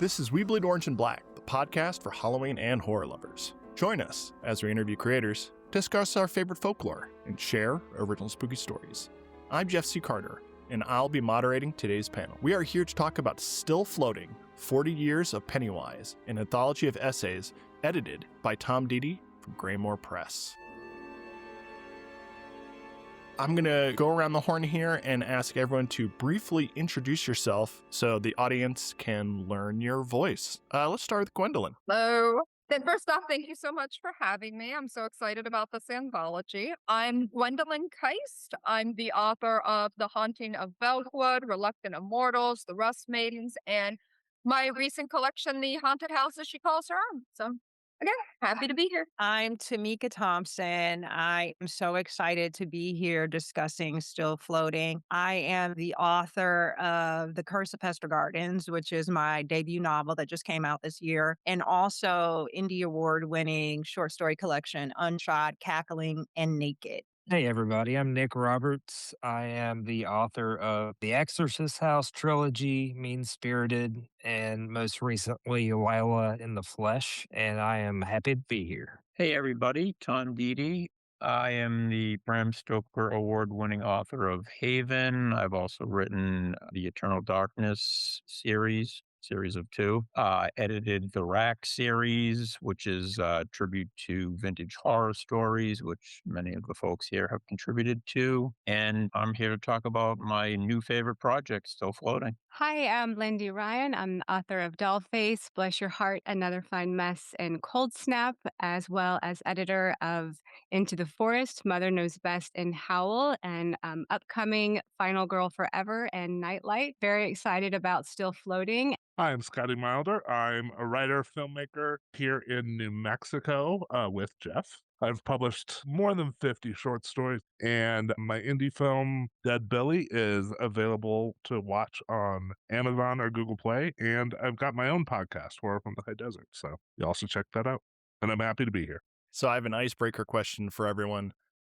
This is We Bleed Orange and Black, the podcast for Halloween and horror lovers. Join us as we interview creators, discuss our favorite folklore, and share original spooky stories. I'm Jeff C. Carter, and I'll be moderating today's panel. We are here to talk about Still Floating, 40 Years of Pennywise, an anthology of essays edited by Deady from Graymore Press. I'm going to go around the horn here and ask everyone to briefly introduce yourself so the audience can learn your voice. Let's start with Gwendolyn. Hello. Then first off, thank you so much for having me. I'm so excited about this anthology. I'm Gwendolyn Kiste. I'm the author of The Haunting of Beltwood, Reluctant Immortals, The Rust Maidens, and my recent collection, The Haunted Houses She Calls Her Own. So again, happy to be here. I'm Tamika Thompson. I am so excited to be here discussing Still Floating. I am the author of The Curse of Hester Gardens, which is my debut novel that just came out this year, and also Indie Award-winning short story collection, Unshod, Cackling, and Naked. Hey everybody, I'm Nick Roberts. I am the author of The Exorcist House trilogy, Mean Spirited, and most recently Lila in the Flesh, and I am happy to be here. Hey everybody, Deady. I am the Bram Stoker award-winning author of Haven. I've also written the Eternal Darkness series of 2. Edited the Rack series, which is a tribute to vintage horror stories, which many of the folks here have contributed to. And I'm here to talk about my new favorite project, Still Floating. Hi, I'm Lindy Ryan. I'm the author of Dollface, Bless Your Heart, Another Fine Mess, and Cold Snap, as well as editor of Into the Forest, Mother Knows Best, and Howl, and upcoming Final Girl Forever and Nightlight. Very excited about Still Floating. Hi, I'm Scotty Milder. I'm a writer, filmmaker here in New Mexico with Jeff. I've published more than 50 short stories, and my indie film, Dead Billy, is available to watch on Amazon or Google Play, and I've got my own podcast, Horror from the High Desert, so you also check that out, and I'm happy to be here. So I have an icebreaker question for everyone.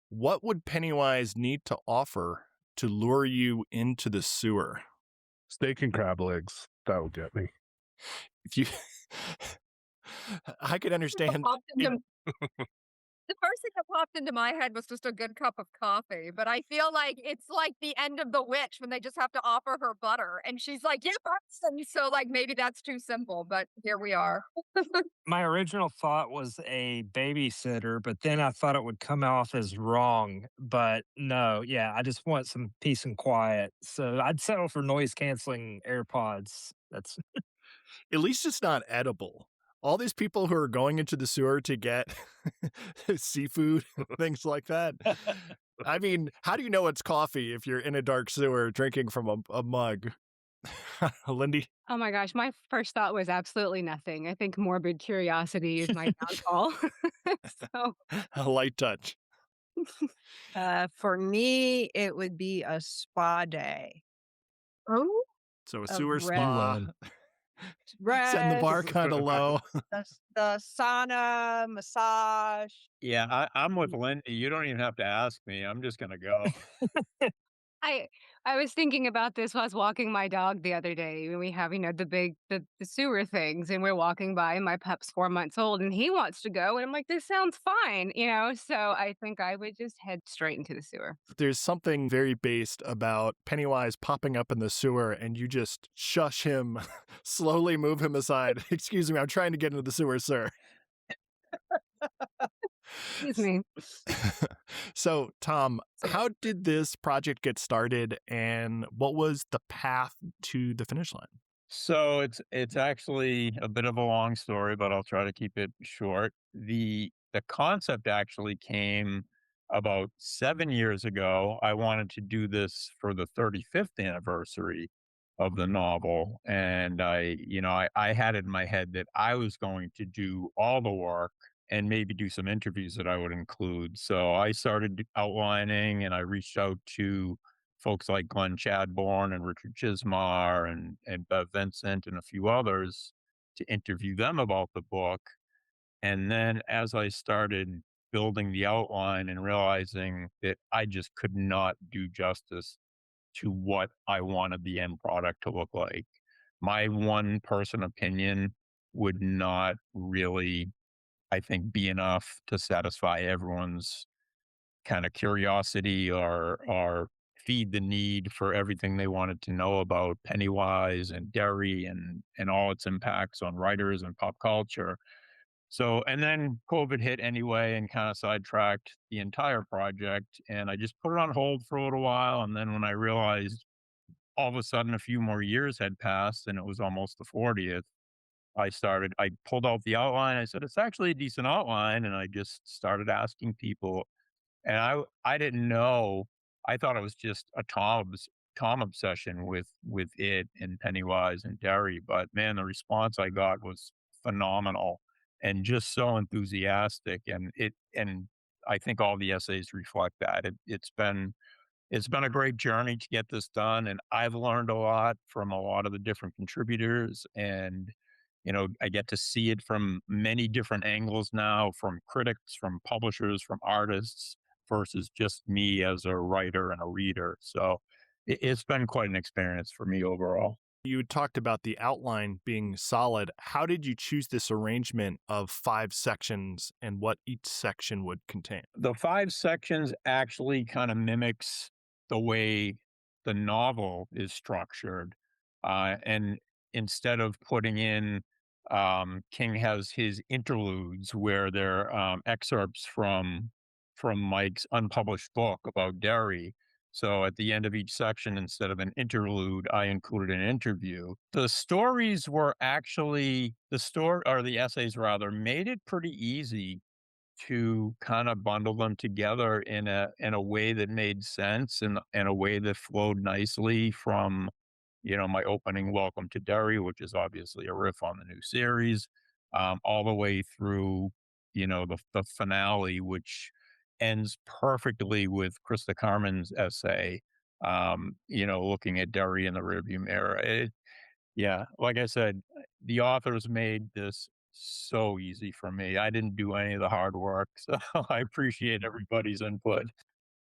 What would Pennywise need to offer to lure you into the sewer? Steak and crab legs. That would get me. If you, I could understand. The first thing that popped into my head was just a good cup of coffee, but I feel like it's like the end of The Witch when they just have to offer her butter, and she's like, "Yeah, and so like maybe that's too simple, but here we are." My original thought was a babysitter, but then I thought it would come off as wrong. But no, yeah, I just want some peace and quiet. So I'd settle for noise-canceling AirPods. That's At least it's not edible. All these people who are going into the sewer to get seafood, things like that. I mean, how do you know it's coffee if you're in a dark sewer drinking from a mug? Lindy? Oh my gosh, my first thought was absolutely nothing. I think morbid curiosity is my downfall. So A light touch. For me, it would be a spa day. Oh, So a Of sewer rest. spa. Setting the bar kind of low. The sauna, massage. Yeah, I'm with Lindy. You don't even have to ask me. I'm just going to go. I was thinking about this while I was walking my dog the other day. When we have, the sewer things, and we're walking by, and my pup's 4 months old, and he wants to go, and I'm like, this sounds fine, So I think I would just head straight into the sewer. There's something very based about Pennywise popping up in the sewer, and you just shush him, slowly move him aside. Excuse me, I'm trying to get into the sewer, sir. Excuse me. So, Tom, how did this project get started, and what was the path to the finish line? So it's actually a bit of a long story, but I'll try to keep it short. The concept actually came about 7 years ago. I wanted to do this for the 35th anniversary of the novel, and I had it in my head that I was going to do all the work and maybe do some interviews that I would include. So I started outlining, and I reached out to folks like Glenn Chadbourne and Richard Chismar and Bev Vincent and a few others to interview them about the book. And then as I started building the outline and realizing that I just could not do justice to what I wanted the end product to look like, my one person opinion would not really, I think, be enough to satisfy everyone's kind of curiosity or feed the need for everything they wanted to know about Pennywise and Derry and all its impacts on writers and pop culture. So, and then COVID hit anyway and kind of sidetracked the entire project. And I just put it on hold for a little while. And then when I realized all of a sudden a few more years had passed and it was almost the 40th, I pulled out the outline. I said, it's actually a decent outline. And I just started asking people. And I didn't know. I thought it was just a Tom obsession with it and Pennywise and Derry. But man, the response I got was phenomenal and just so enthusiastic. And I think all the essays reflect that. It's been a great journey to get this done, and I've learned a lot from a lot of the different contributors. And I get to see it from many different angles now, from critics, from publishers, from artists, versus just me as a writer and a reader. So it's been quite an experience for me overall. You talked about the outline being solid. How did you choose this arrangement of 5 sections and what each section would contain? The 5 sections actually kind of mimics the way the novel is structured. And instead of putting in, King has his interludes where they're excerpts from Mike's unpublished book about Derry. So at the end of each section, instead of an interlude, I included an interview. The stories were actually the essays rather, made it pretty easy to kind of bundle them together in a way that made sense and a way that flowed nicely from, my opening welcome to Derry, which is obviously a riff on the new series, all the way through, the finale, which ends perfectly with Krista Carmen's essay, looking at Derry in the rearview mirror. Yeah, like I said, the authors made this so easy for me. I didn't do any of the hard work, so I appreciate everybody's input.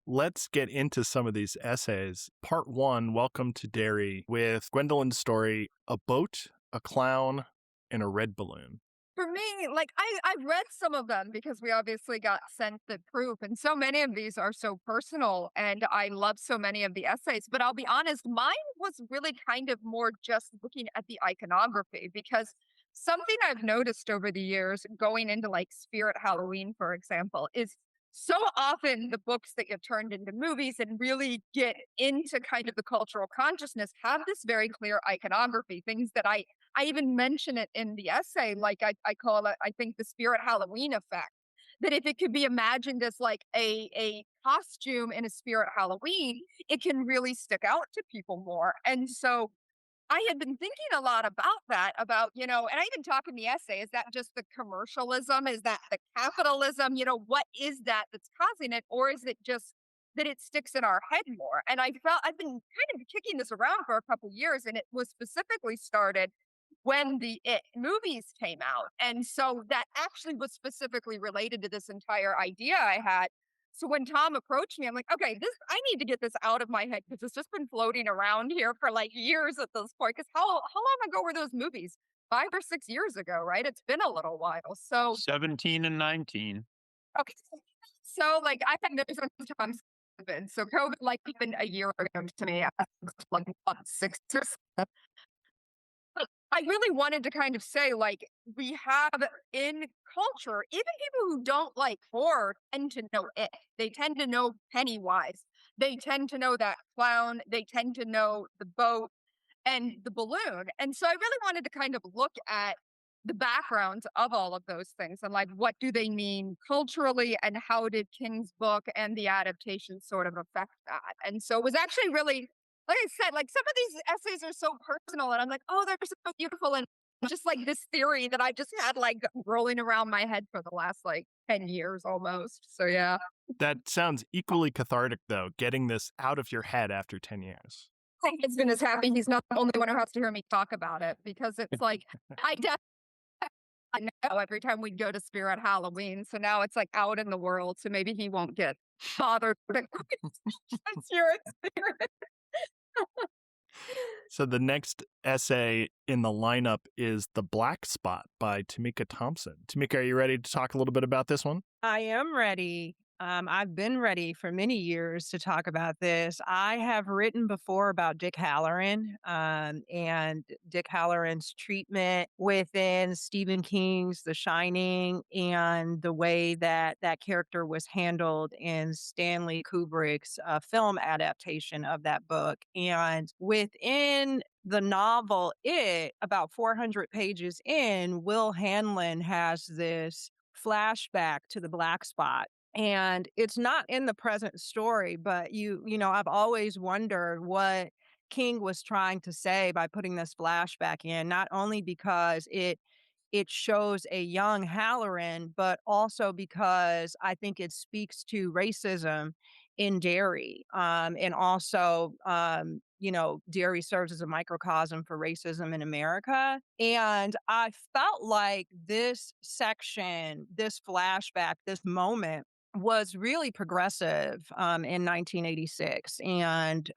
Let's get into some of these essays. Part 1, Welcome to Derry, with Gwendolyn's story, A Boat, a Clown, and a Red Balloon. For me, like I read some of them because we obviously got sent the proof, and so many of these are so personal, and I love so many of the essays. But I'll be honest, mine was really kind of more just looking at the iconography, because something I've noticed over the years, going into like Spirit Halloween, for example, is so often the books that get turned into movies and really get into kind of the cultural consciousness have this very clear iconography, things that I even mention it in the essay, like I call it, I think, the Spirit Halloween effect. That if it could be imagined as like a costume in a Spirit Halloween, it can really stick out to people more. And so I had been thinking a lot about that, and I even talk in the essay, is that just the commercialism? Is that the capitalism? What is that that's causing it? Or is it just that it sticks in our head more? And I felt I've been kind of kicking this around for a couple years, and it was specifically started when the It movies came out. And so that actually was specifically related to this entire idea I had. So when Tom approached me, I'm like, okay, I need to get this out of my head, because it's just been floating around here for like years at this point. Because how long ago were those movies? 5 or 6 years ago, right? It's been a little while. So 17 and 19. okay, so like I had news on Tom's COVID. So COVID like even a year ago to me, I was like what, 6 or 7. I really wanted to kind of say, like, we have in culture, even people who don't like horror tend to know it. They tend to know Pennywise. They tend to know that clown. They tend to know the boat and the balloon. And so I really wanted to kind of look at the backgrounds of all of those things and like what do they mean culturally, and how did King's book and the adaptation sort of affect that. And so it was actually really, like I said, like some of these essays are so personal, and I'm like, oh, they're so beautiful, and just like this theory that I just had like rolling around my head for the last like 10 years almost. So yeah. That sounds equally cathartic, though, getting this out of your head after 10 years. My husband is happy he's not the only one who has to hear me talk about it, because it's like I know every time we go to Spirit Halloween. So now it's like out in the world. So maybe he won't get bothered with Spirit. So the next essay in the lineup is The Black Spot by Tamika Thompson. Tamika, are you ready to talk a little bit about this one? I am ready. I've been ready for many years to talk about this. I have written before about Dick Halloran and Dick Halloran's treatment within Stephen King's The Shining and the way that that character was handled in Stanley Kubrick's film adaptation of that book. And within the novel, about 400 pages in, Will Hanlon has this flashback to the black spot. And it's not in the present story, but I've always wondered what King was trying to say by putting this flashback in, not only because it shows a young Halloran, but also because I think it speaks to racism in Derry. And also, Derry serves as a microcosm for racism in America. And I felt like this section, this flashback, this moment was really progressive in 1986 and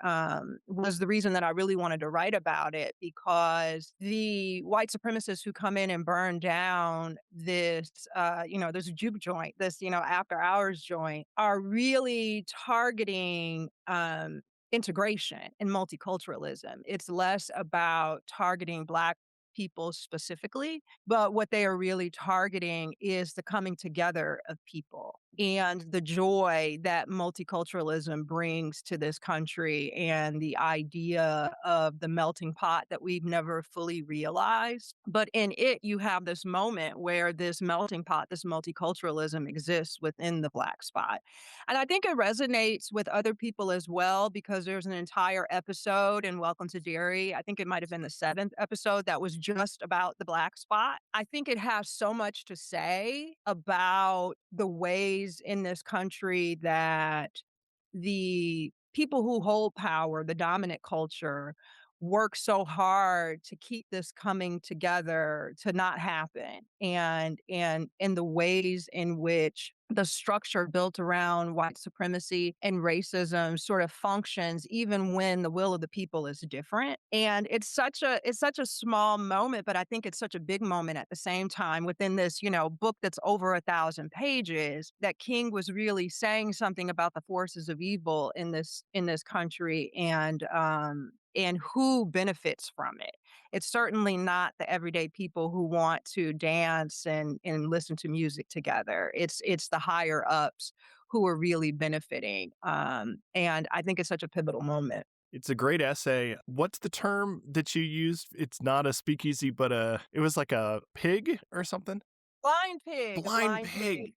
was the reason that I really wanted to write about it, because the white supremacists who come in and burn down this juke joint, this, after hours joint, are really targeting integration and multiculturalism. It's less about targeting Black people specifically, but what they are really targeting is the coming together of people and the joy that multiculturalism brings to this country and the idea of the melting pot that we've never fully realized. But in it, you have this moment where this melting pot, this multiculturalism exists within the Black spot. And I think it resonates with other people as well, because there's an entire episode in Welcome to Derry. I think it might have been the 7th episode that was just about the black spot. I think it has so much to say about the ways in this country that the people who hold power, the dominant culture, work so hard to keep this coming together to not happen, and in the ways in which the structure built around white supremacy and racism sort of functions even when the will of the people is different. And it's such a small moment, but I think it's such a big moment at the same time within this, book that's over 1,000 pages, that King was really saying something about the forces of evil in this country and who benefits from it. It's certainly not the everyday people who want to dance and listen to music together. It's the higher ups who are really benefiting. And I think it's such a pivotal moment. It's a great essay. What's the term that you used? It's not a speakeasy, but it was like a pig or something? Blind pig. A Blind pig.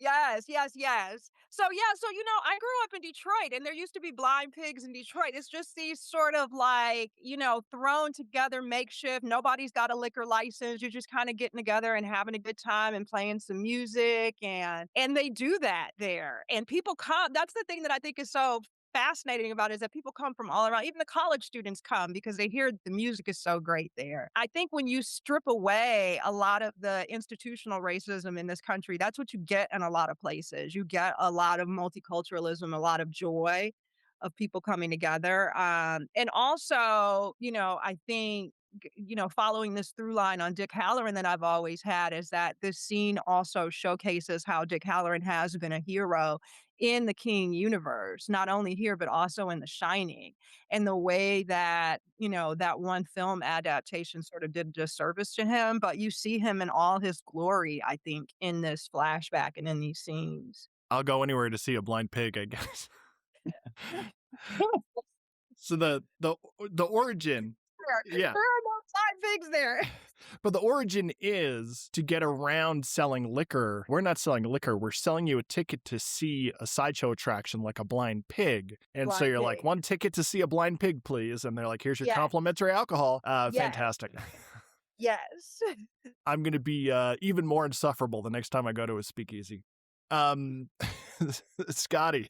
Yes, yes, yes. So I grew up in Detroit and there used to be blind pigs in Detroit. It's just these sort of like, thrown together makeshift. Nobody's got a liquor license. You're just kind of getting together and having a good time and playing some music, and they do that there. And people come. That's the thing that I think is so fascinating about it, is that people come from all around. Even the college students come because they hear the music is so great there. I think when you strip away a lot of the institutional racism in this country, that's what you get in a lot of places. You get a lot of multiculturalism, a lot of joy of people coming together. And also, I think, following this through line on Dick Halloran that I've always had, is that this scene also showcases how Dick Halloran has been a hero in the King universe, not only here, but also in The Shining. And the way that, that one film adaptation sort of did a disservice to him, but you see him in all his glory, I think, in this flashback and in these scenes. I'll go anywhere to see a blind pig, I guess. So the origin. Yeah. There are no blind pigs there. But the origin is to get around selling liquor. We're not selling liquor. We're selling you a ticket to see a sideshow attraction like a blind pig. And so you're like, 1 ticket to see a blind pig, please. And they're like, here's your complimentary alcohol. Fantastic. Yes. I'm going to be even more insufferable the next time I go to a speakeasy. Scotty,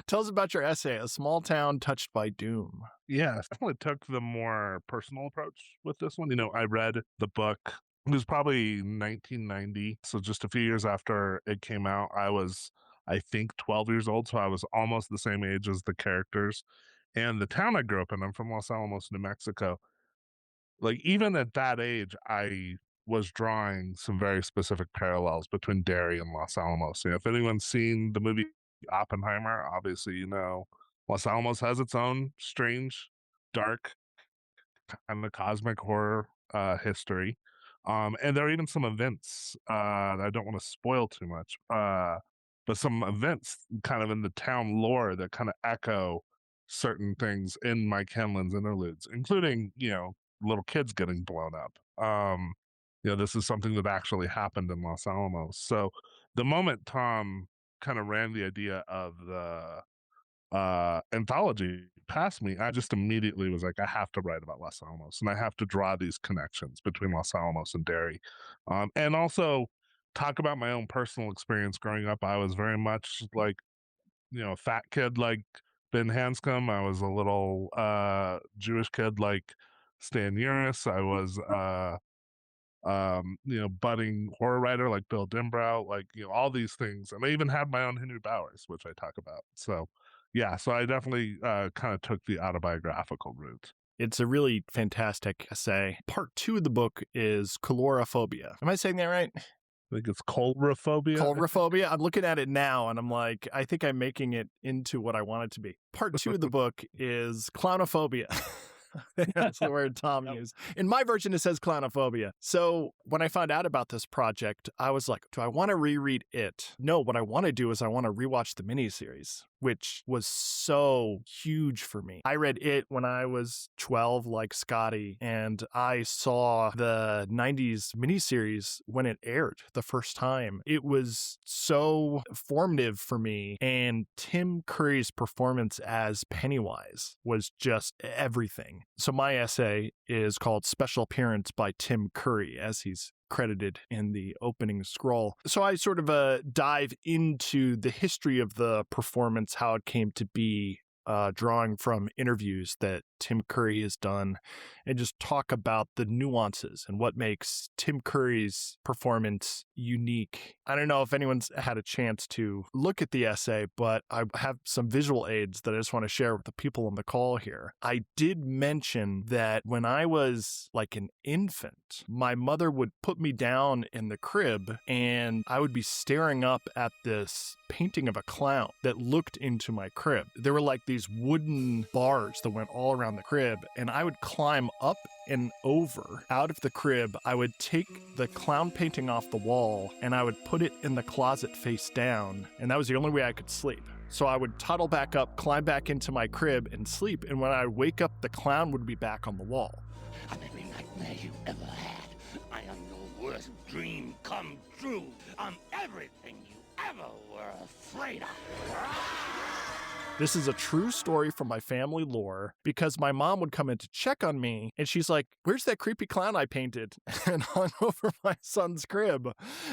tell us about your essay, A Small Town Touched by Doom. Yeah, I definitely took the more personal approach with this one. I read the book. It was probably 1990. So just a few years after it came out, I was, I think, 12 years old. So I was almost the same age as the characters. And the town I grew up in, I'm from Los Alamos, New Mexico. Like, even at that age, I was drawing some very specific parallels between Derry and Los Alamos. If anyone's seen the movie Oppenheimer, obviously, Los Alamos has its own strange, dark, kind of cosmic horror history. And there are even some events that I don't want to spoil too much, but some events kind of in the town lore that kind of echo certain things in Mike Henlon's interludes, including, little kids getting blown up. This is something that actually happened in Los Alamos. So the moment Tom kind of ran the idea of the anthology past me, I just immediately was like, I have to write about Los Alamos and I have to draw these connections between Los Alamos and Derry. And also talk about my own personal experience growing up. I was very much like, a fat kid like Ben Hanscom. I was a little Jewish kid like Stan Uris. I was budding horror writer like Bill Dimbrow, like, all these things. And I even had my own Henry Bowers, which I talk about. So yeah, so I definitely kind of took the autobiographical route. It's a really fantastic essay. Part 2 of the book is colorophobia. Am I saying that right? I think it's colorophobia. Colorophobia. I'm looking at it now and I'm like, I think I'm making it into what I want it to be. Part 2 of the book is clownophobia. That's the word Tom used. In my version, it says clownophobia. So when I found out about this project, I was like, do I want to reread it? No, what I want to do is I want to rewatch the miniseries, which was so huge for me. I read it when I was 12, like Scotty, and I saw the 90s miniseries when it aired the first time. It was so formative for me, and Tim Curry's performance as Pennywise was just everything. So my essay is called Special Appearance by Tim Curry, as he's credited in the opening scroll. So I sort of dive into the history of the performance, how it came to be, drawing from interviews that Tim Curry has done, and just talk about the nuances and what makes Tim Curry's performance unique. I don't know if anyone's had a chance to look at the essay, but I have some visual aids that I just want to share with the people on the call here. I did mention that when I was like an infant, my mother would put me down in the crib and I would be staring up at this painting of a clown that looked into my crib. There were like these wooden bars that went all around the crib, and I would climb up and over out of the crib. I would take the clown painting off the wall and I would put it in the closet face down, and that was the only way I could sleep. So I would toddle back up, climb back into my crib and sleep, and when I wake up, the clown would be back on the wall. I'm every nightmare you ever had. I am your worst dream come true. I'm everything you ever were afraid of. This is a true story from my family lore, because my mom would come in to check on me and she's like, where's that creepy clown I painted and hung over my son's crib?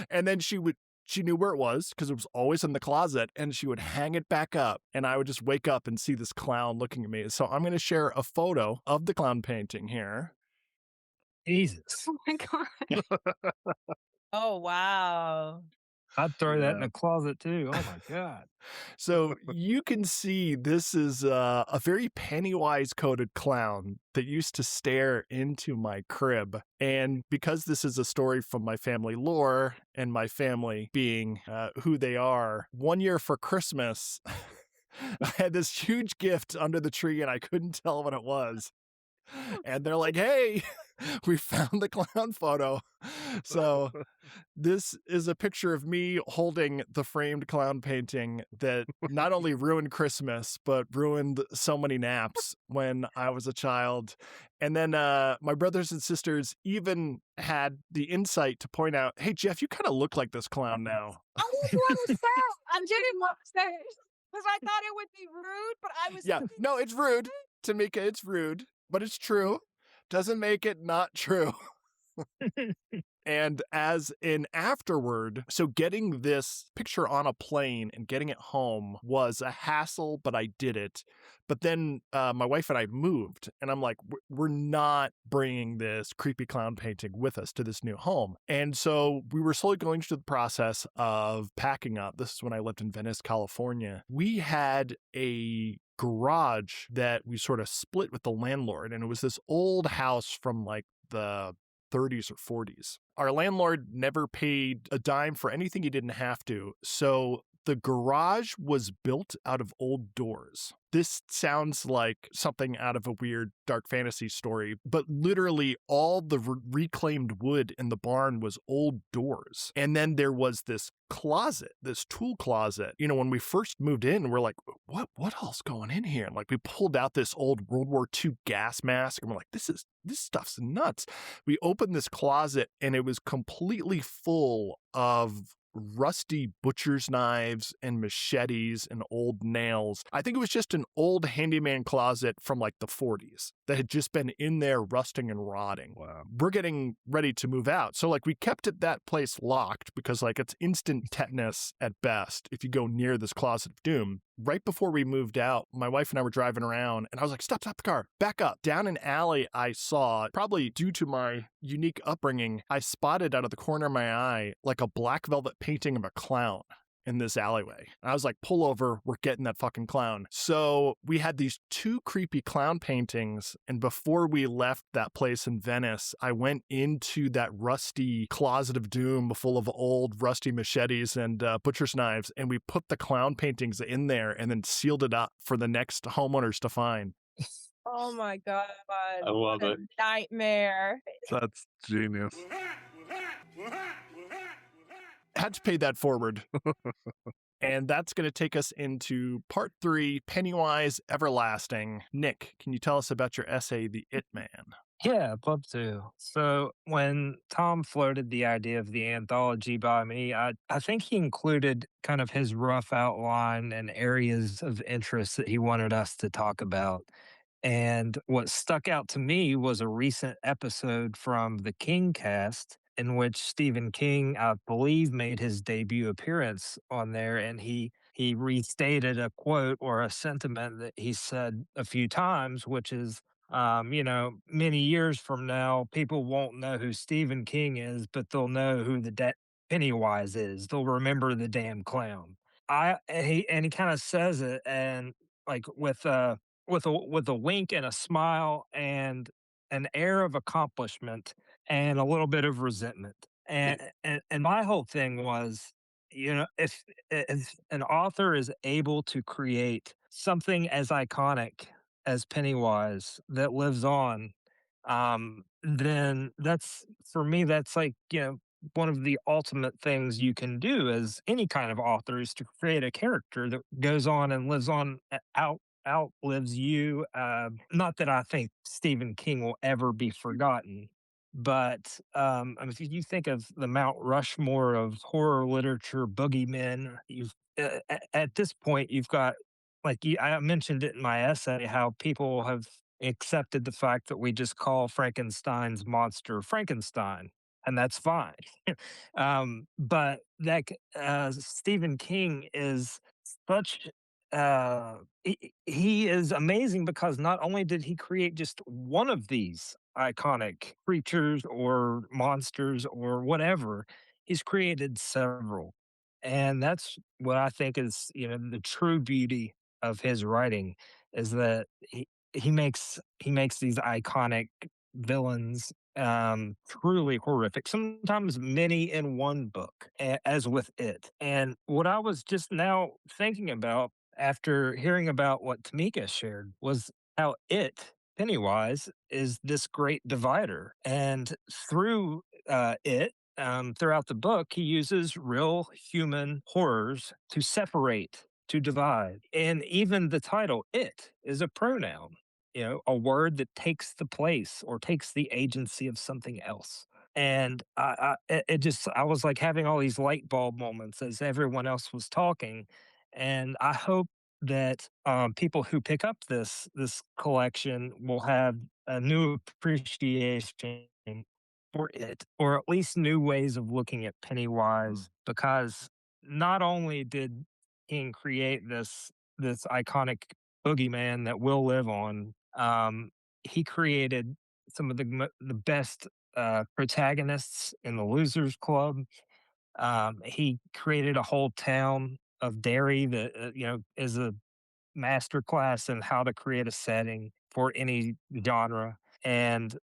And then she knew where it was because it was always in the closet, and she would hang it back up, and I would just wake up and see this clown looking at me. So I'm going to share a photo of the clown painting here. Jesus. Oh my God. Oh, wow. I'd throw that in a closet too. Oh my God. So you can see this is a very Pennywise-coated clown that used to stare into my crib. And because this is a story from my family lore, and my family being who they are, one year for Christmas, I had this huge gift under the tree and I couldn't tell what it was. And they're like, hey, we found the clown photo. So this is a picture of me holding the framed clown painting that not only ruined Christmas, but ruined so many naps when I was a child. And then my brothers and sisters even had the insight to point out, hey, Jeff, you kind of look like this clown now. I was want to say, I didn't want to say it because I thought it would be rude, but I was Yeah, no, it's rude. Tamika, it's rude, but it's true. Doesn't make it not true. And as an afterward, so getting this picture on a plane and getting it home was a hassle, but I did it. But then my wife and I moved, and I'm like, we're not bringing this creepy clown painting with us to this new home. And so we were slowly going through the process of packing up. This is when I lived in Venice, California. We had a garage that we sort of split with the landlord. And it was this old house from like the 30s or 40s. Our landlord never paid a dime for anything he didn't have to. So the garage was built out of old doors. This sounds like something out of a weird dark fantasy story, but literally all the reclaimed wood in the barn was old doors. And then there was this closet, this tool closet. You know, when we first moved in, we're like, what else going in here? And like we pulled out this old World War II gas mask and we're like, this stuff's nuts. We opened this closet and it was completely full of rusty butcher's knives and machetes and old nails. I think it was just an old handyman closet from like the 40s that had just been in there rusting and rotting. Wow. We're getting ready to move out. So like we kept that place locked because like it's instant tetanus at best if you go near this closet of doom. Right before we moved out, my wife and I were driving around and I was like, stop the car, back up. Down an alley I saw, probably due to my unique upbringing, I spotted out of the corner of my eye like a black velvet painting of a clown in this alleyway. And I was like, pull over, we're getting that fucking clown. So we had these two creepy clown paintings. And before we left that place in Venice, I went into that rusty closet of doom full of old rusty machetes and butcher's knives. And we put the clown paintings in there and then sealed it up for the next homeowners to find. Oh my God. I love What a it. nightmare. That's genius. Had to pay that forward. And that's going to take us into part 3, Pennywise Everlasting. Nick, can you tell us about your essay, The It Man? Yeah, I'd love to. So when Tom floated the idea of the anthology by me, I think he included kind of his rough outline and areas of interest that he wanted us to talk about. And what stuck out to me was a recent episode from the King cast in which Stephen King, I believe, made his debut appearance on there. And he restated a quote or a sentiment that he said a few times, which is, many years from now, people won't know who Stephen King is, but they'll know who the Pennywise is. They'll remember the damn clown. He kind of says it and like with a wink and a smile and an air of accomplishment and a little bit of resentment. And my whole thing was, if an author is able to create something as iconic as Pennywise that lives on, then that's for me, that's like, one of the ultimate things you can do as any kind of author is to create a character that goes on and lives on outlives you. Not that I think Stephen King will ever be forgotten, but I mean, if you think of the Mount Rushmore of horror literature, boogeymen, at this point you've got I mentioned it in my essay how people have accepted the fact that we just call Frankenstein's monster Frankenstein, and that's fine. But Stephen King is such he is amazing because not only did he create just one of these iconic creatures or monsters or whatever, he's created several. And that's what I think is, the true beauty of his writing is that he makes these iconic villains truly horrific, sometimes many in one book, as with it. And what I was just now thinking about after hearing about what Tamika shared was how Pennywise, is this great divider. And through throughout the book, he uses real human horrors to separate, to divide. And even the title, it, is a pronoun, a word that takes the place or takes the agency of something else. And I was like having all these light bulb moments as everyone else was talking. And I hope that people who pick up this collection will have a new appreciation for it, or at least new ways of looking at Pennywise, because not only did King create this iconic boogeyman that will live on, he created some of the best protagonists in the Losers Club. He created a whole town of Derry that is a masterclass in how to create a setting for any genre. And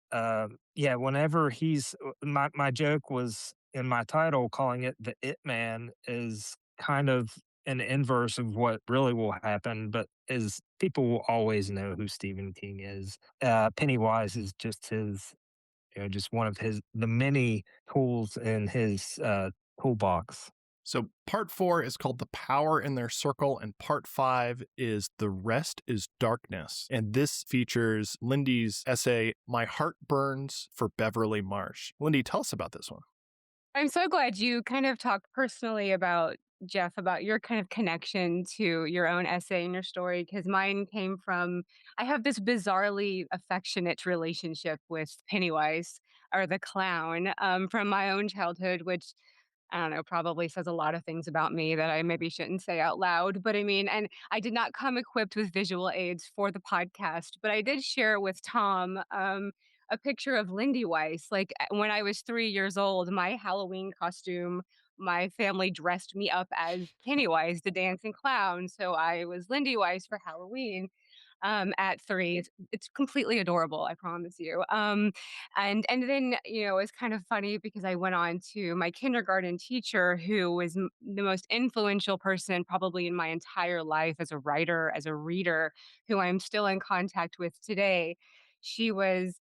yeah, whenever my joke was in my title, calling it the It Man is kind of an inverse of what really will happen, but is people will always know who Stephen King is. Pennywise is just his, just one of the many tools in his toolbox. So, part 4 is called The Power in Their Circle, and part 5 is The Rest is Darkness. And this features Lindy's essay, My Heart Burns for Beverly Marsh. Lindy, tell us about this one. I'm so glad you kind of talked personally about Jeff, about your kind of connection to your own essay and your story, because mine came from, I have this bizarrely affectionate relationship with Pennywise or the clown from my own childhood, which I don't know, probably says a lot of things about me that I maybe shouldn't say out loud. But I mean, and I did not come equipped with visual aids for the podcast, but I did share with Tom a picture of Lindy Weiss. Like when I was 3 years old, my Halloween costume, my family dressed me up as Pennywise, the dancing clown. So I was Lindy Weiss for Halloween at 3. It's completely adorable, I promise you. And then it's kind of funny because I went on to my kindergarten teacher, who was the most influential person probably in my entire life as a writer, as a reader, who I'm still in contact with today. She was.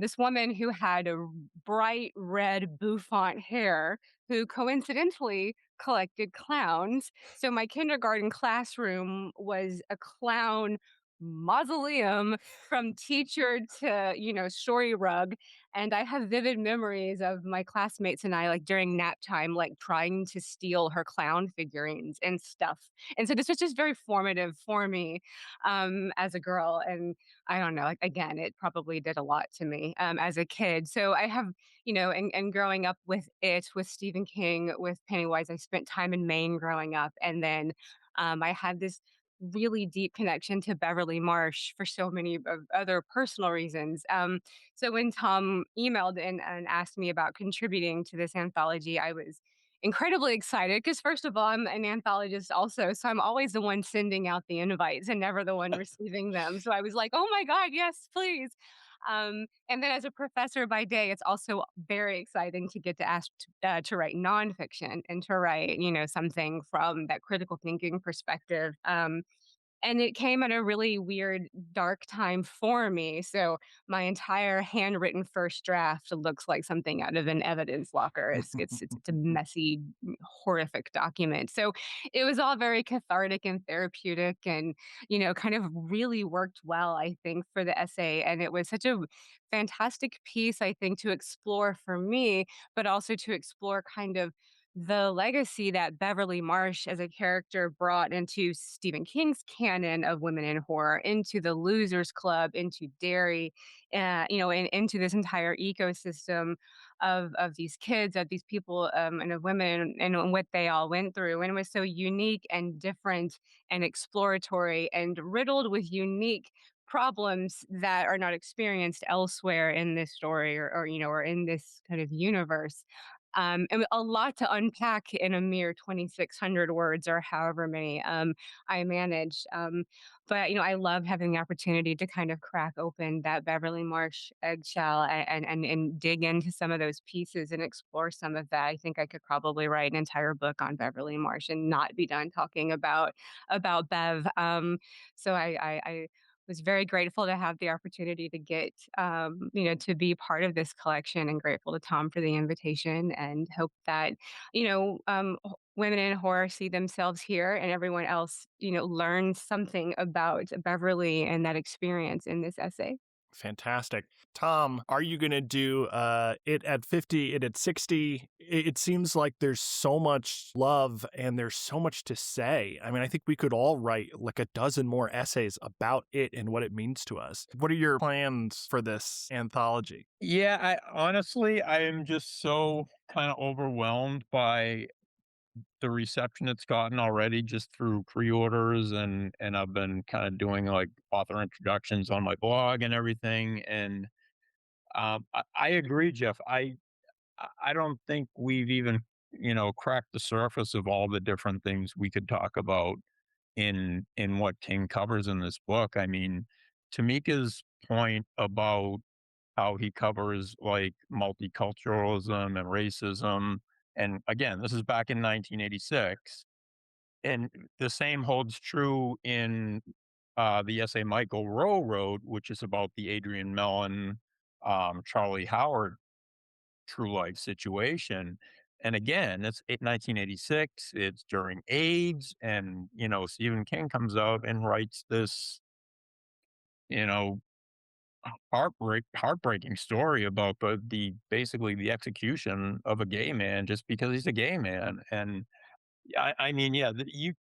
This woman who had a bright red bouffant hair, who coincidentally collected clowns. So my kindergarten classroom was a clown mausoleum from teacher to story rug. And I have vivid memories of my classmates and I, like during nap time, like trying to steal her clown figurines and stuff. And so this was just very formative for me as a girl. And I don't know, like again, it probably did a lot to me as a kid. So I have, and growing up with Stephen King, with Pennywise, I spent time in Maine growing up. And then I had this really deep connection to Beverly Marsh for so many of other personal reasons. So when Tom emailed and asked me about contributing to this anthology, I was incredibly excited because, first of all, I'm an anthologist also. So I'm always the one sending out the invites and never the one receiving them. So I was like, oh my God, yes, please. And then as a professor by day, it's also very exciting to get to ask to write nonfiction and to write, something from that critical thinking perspective. And it came at a really weird, dark time for me. So my entire handwritten first draft looks like something out of an evidence locker. It's a messy, horrific document. So it was all very cathartic and therapeutic, and kind of really worked well, I think, for the essay. And it was such a fantastic piece, I think, to explore for me, but also to explore kind of the legacy that Beverly Marsh as a character brought into Stephen King's canon of women in horror, into the Losers Club, into Derry, and into this entire ecosystem of these kids, of these people, and of women, and what they all went through. And it was so unique and different and exploratory and riddled with unique problems that are not experienced elsewhere in this story, or in this kind of universe. And a lot to unpack in a mere 2,600 words or however many I managed. But I love having the opportunity to kind of crack open that Beverly Marsh eggshell and dig into some of those pieces and explore some of that. I think I could probably write an entire book on Beverly Marsh and not be done talking about Bev. So I was very grateful to have the opportunity to get, to be part of this collection, and grateful to Tom for the invitation, and hope that, women in horror see themselves here, and everyone else, learns something about Beverly and that experience in this essay. Fantastic. Tom, are you going to do it at 50, it at 60? It seems like there's so much love and there's so much to say. I mean, I think we could all write like a dozen more essays about it and what it means to us. What are your plans for this anthology? Yeah, I am just so kind of overwhelmed by the reception it's gotten already just through pre-orders, and I've been kind of doing like author introductions on my blog and everything. And I agree, Jeff. I don't think we've even cracked the surface of all the different things we could talk about in what King covers in this book. I mean, Tamika's point about how he covers like multiculturalism and racism. And again, this is back in 1986. And the same holds true in the essay Michael Rowe wrote, which is about the Adrian Mellon, Charlie Howard true life situation. And again, it's 1986. It's during AIDS, and Stephen King comes out and writes this, you know, heartbreaking story about the basically the execution of a gay man just because he's a gay man. And I mean, yeah,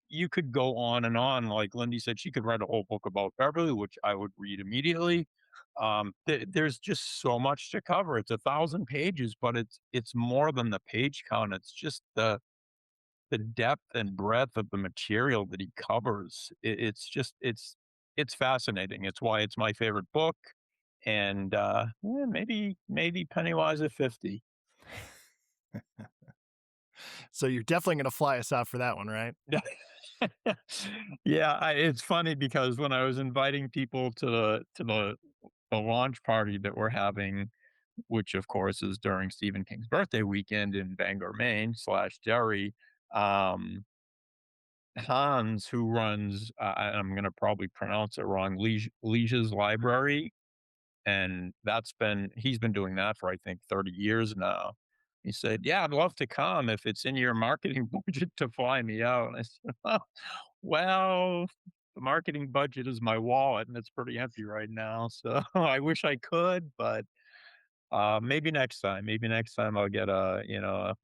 you could go on and on. Like Lindy said, she could write a whole book about Beverly, which I would read immediately. There's just so much to cover. It's 1,000 pages, but it's more than the page count. It's just the depth and breadth of the material that he covers. It's fascinating. It's why it's my favorite book. And yeah, maybe Pennywise at 50. So you're definitely going to fly us out for that one, right? Yeah, it's funny because when I was inviting people to the launch party that we're having, which of course is during Stephen King's birthday weekend in Bangor, Maine /Derry, um, Hans, who runs, I'm going to probably pronounce it wrong, Liege's Library, and he's been doing that for I think 30 years now. He said, "Yeah, I'd love to come if it's in your marketing budget to fly me out." And I said, well, the marketing budget is my wallet, and it's pretty empty right now. So I wish I could, but maybe next time. Maybe next time I'll get a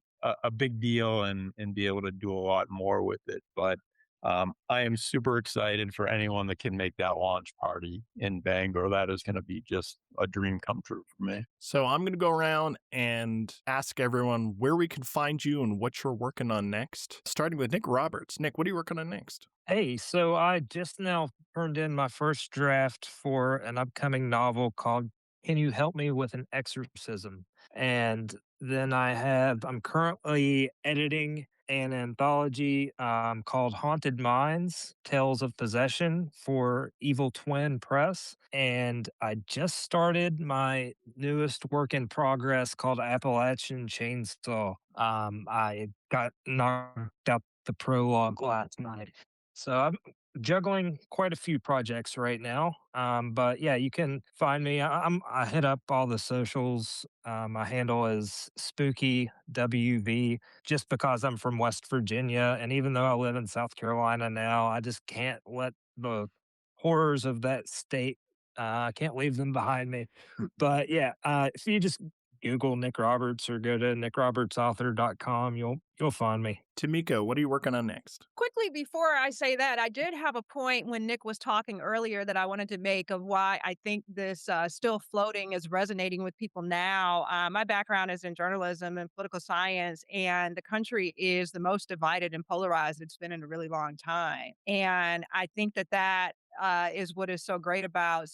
big deal and be able to do a lot more with it. But I am super excited for anyone that can make that launch party in Bangor. That is going to be just a dream come true for me. So I'm going to go around and ask everyone where we can find you and what you're working on next, starting with Nick Roberts. Nick, what are you working on next? Hey, so I just now turned in my first draft for an upcoming novel called Can You Help Me with an Exorcism? And then I'm currently editing an anthology called Haunted Minds Tales of Possession for Evil Twin Press. And I just started my newest work in progress called Appalachian Chainsaw. I got knocked out the prologue last night. So I'm juggling quite a few projects right now. But yeah, you can find me. I hit up all the socials. My handle is Spooky WV just because I'm from West Virginia. And even though I live in South Carolina now, I just can't let the horrors of that state, I can't leave them behind me. But yeah, if you just Google Nick Roberts or go to nickrobertsauthor.com, you'll find me. Tamika, what are you working on next? Quickly before I say that, I did have a point when Nick was talking earlier that I wanted to make of why I think this still floating is resonating with people now. My background is in journalism and political science, and the country is the most divided and polarized it's been in a really long time. And I think that is what is so great about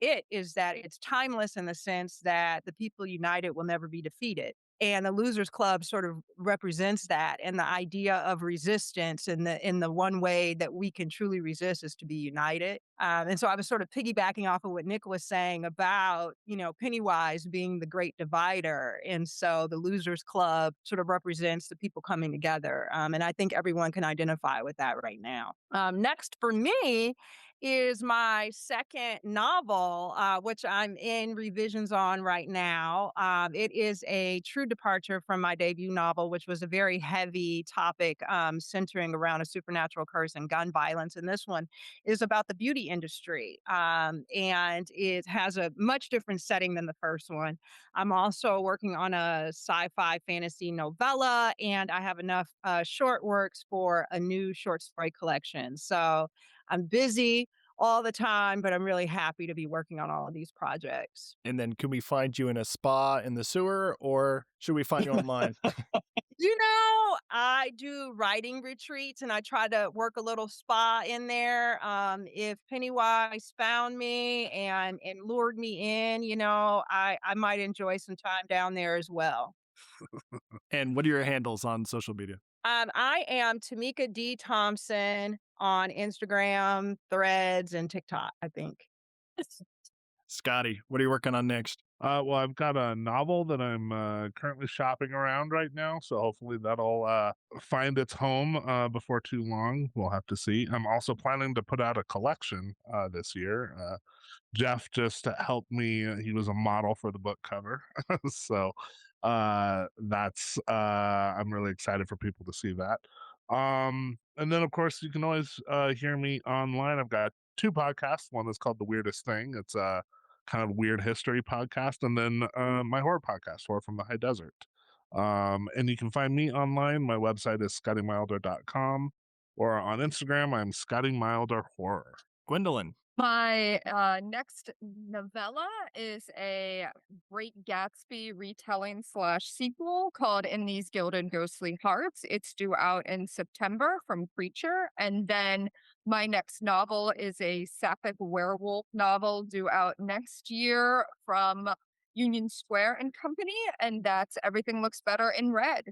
it is that it's timeless in the sense that the people united will never be defeated. And the Losers Club sort of represents that, and the idea of resistance, and the one way that we can truly resist is to be united. And so I was sort of piggybacking off of what Nick was saying about, Pennywise being the great divider. And so the Losers Club sort of represents the people coming together. And I think everyone can identify with that right now. Next for me is my second novel, which I'm in revisions on right now. It is a true departure from my debut novel, which was a very heavy topic centering around a supernatural curse and gun violence. And this one is about the beauty industry. And it has a much different setting than the first one. I'm also working on a sci fi fantasy novella, and I have enough short works for a new short story collection. So I'm busy all the time, but I'm really happy to be working on all of these projects. And then can we find you in a spa in the sewer, or should we find you online? I do writing retreats and I try to work a little spa in there. If Pennywise found me and lured me in, I might enjoy some time down there as well. And what are your handles on social media? I am Tamika D. Thompson on Instagram, Threads, and TikTok, I think. Scotty, what are you working on next? Well, I've got a novel that I'm currently shopping around right now, so hopefully that'll find its home before too long. We'll have to see. I'm also planning to put out a collection this year. Jeff just helped me. He was a model for the book cover, so that's I'm really excited for people to see that. And then of course you can always hear me online. I've got two podcasts. One is called The Weirdest Thing. It's a kind of weird history podcast, and then my horror podcast, Horror from the High Desert. And you can find me online. My website is scottymilder.com, or on Instagram, I'm Scotty Milder Horror. Gwendolyn. My next novella is a Great Gatsby retelling / sequel called In These Gilded Ghostly Hearts. It's due out in September from Preacher. And then my next novel is a sapphic werewolf novel due out next year from Union Square and Company. And that's Everything Looks Better in Red.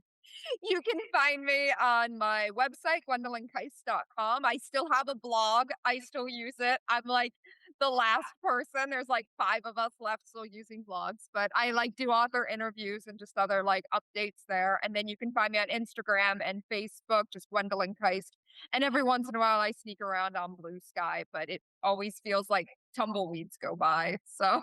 You can find me on my website, gwendolynkeist.com. I still have a blog. I still use it. I'm like the last person. There's like 5 of us left still using blogs, but I like do author interviews and just other like updates there. And then you can find me on Instagram and Facebook, just Gwendolyn Keist. And every once in a while I sneak around on Blue Sky, but it always feels like tumbleweeds go by. So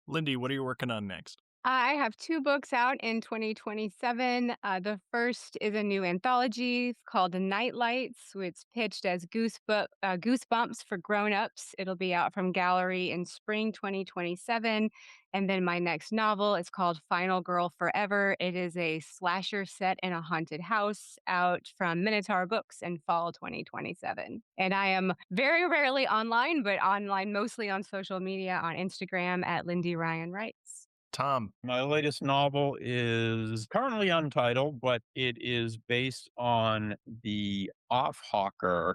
Lindy, what are you working on next? I have 2 books out in 2027. The first is a new anthology called Night Lights, which pitched as Goosebumps for grown-ups. It'll be out from Gallery in spring 2027. And then my next novel is called Final Girl Forever. It is a slasher set in a haunted house, out from Minotaur Books in fall 2027. And I am very rarely online, but online mostly on social media, on Instagram at Lindy Ryan Writes. Tom. My latest novel is currently untitled, but it is based on the Aufhawker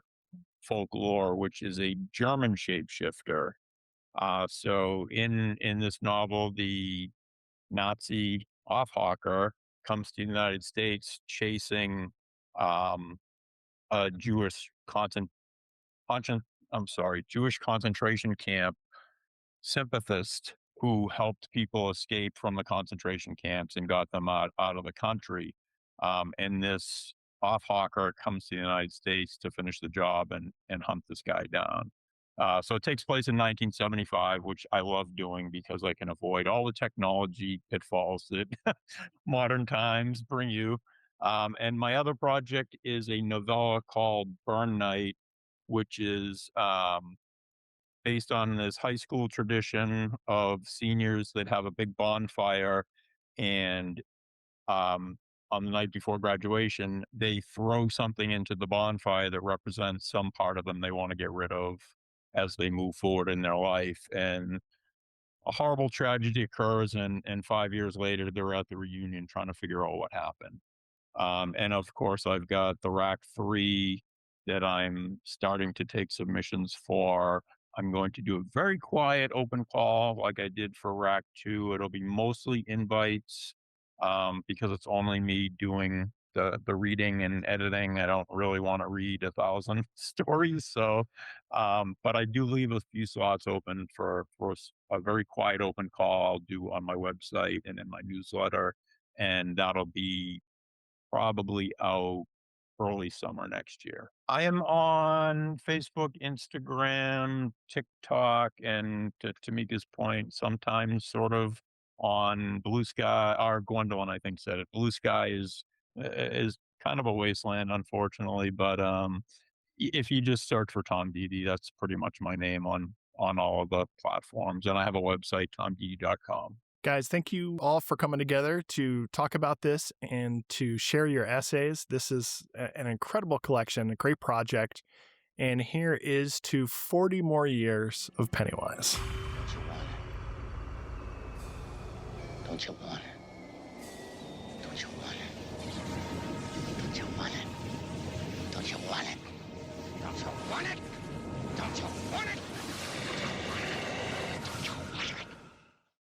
folklore, which is a German shapeshifter. So in this novel, the Nazi Aufhawker comes to the United States chasing a Jewish concentration camp sympathist who helped people escape from the concentration camps and got them out of the country. And this Aufhawker comes to the United States to finish the job and hunt this guy down. So it takes place in 1975, which I love doing because I can avoid all the technology pitfalls that modern times bring you. And my other project is a novella called Burn Night, which is based on this high school tradition of seniors that have a big bonfire, and on the night before graduation, they throw something into the bonfire that represents some part of them they want to get rid of as they move forward in their life. And a horrible tragedy occurs, and 5 years later, they're at the reunion trying to figure out what happened. And of course, I've got the Rack 3 that I'm starting to take submissions for. I'm going to do a very quiet open call like I did for Rack 2. It'll be mostly invites because it's only me doing the reading and editing. I don't really want to read 1,000 stories. So, but I do leave a few slots open for a very quiet open call I'll do on my website and in my newsletter. And that'll be probably out early summer next year. I am on Facebook, Instagram, TikTok, and to Tamika's point, sometimes sort of on Blue Sky. Or Gwendolyn, I think, said it. Blue Sky is kind of a wasteland, unfortunately. But if you just search for Tom Deady, that's pretty much my name on all of the platforms. And I have a website, tomdeady.com. Guys, thank you all for coming together to talk about this and to share your essays. This is an incredible collection, a great project. And here is to 40 more years of Pennywise. Don't you want it? Don't you want it? Don't you want it? Don't you want it? Don't you want it? Don't you want it?